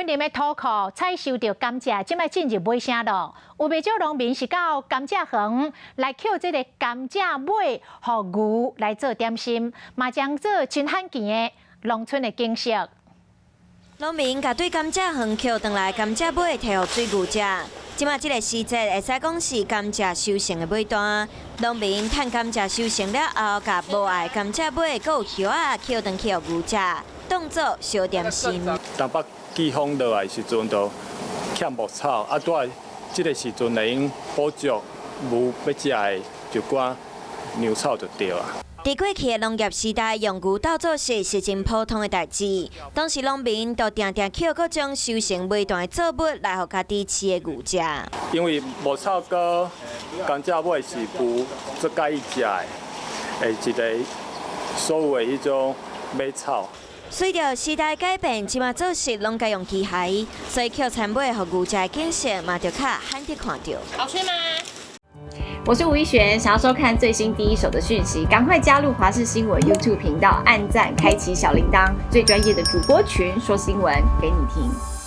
林的土库采收到甘蔗，即摆进入尾声咯。有袂少农民是到甘蔗园来捡这个甘蔗尾，互牛来做点心，嘛将做真罕见的农村的景色。农民甲对甘蔗园捡回来甘蔗尾，摕互水牛食。即马即个时节，会使讲是甘蔗收成的尾端。农民趁甘蔗收成了后，甲无爱甘蔗尾，佮有叶仔捡回去互牛食，当做小点心。东北季风落来时阵，就欠牧草，拄啊，即个时阵会用补足牛要食的一寡牛草就对啊。伫过去的农业时代，用牛斗做事是真普通的代志。当时农民都定定捡各种收成尾段的作物来互家己饲的牛食。因为牧草跟甘蔗尾是牛最介意食的，一个所有的迄种马草。随着时代改变，即马做事拢该用机械，所以捡田尾互牛食的景色嘛，就较罕得看到。好吃吗？我是吴一璇，想要收看最新第一手的讯息，赶快加入华视新闻 YouTube 频道，按赞，开启小铃铛，最专业的主播群说新闻给你听。